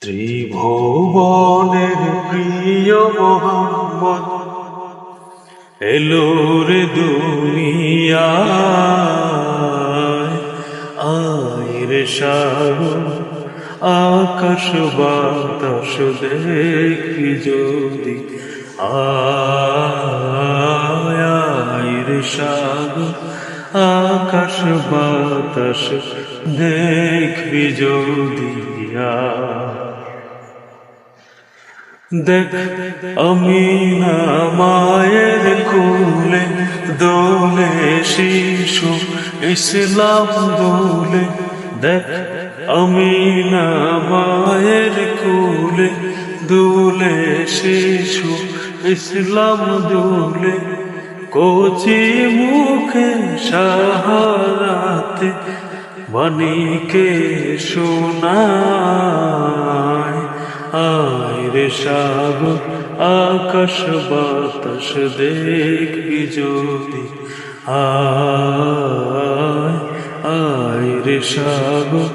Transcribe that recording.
ত্রিভুবনের প্রিয় মোহাম্মদ এলো রে দুনিয়ায়। আয় রে সাগর আকাশ বাতাস দেখি যদি, আয় রে সাগর আকাশ বাতাস দেখবি যদি। দেখ আমিনা মায়ের কোলে দোলে শিশু ইসলাম দোলে। দেখ আমিনা মায়ের কোলে দোলে শিশু ইসলাম দোলে। কচি মুখে শাহাদাতে বাণীকে শোনায়। আয় রে সাগর আকাশ বাতাস দেখবি যদি, আয় রে সাগর।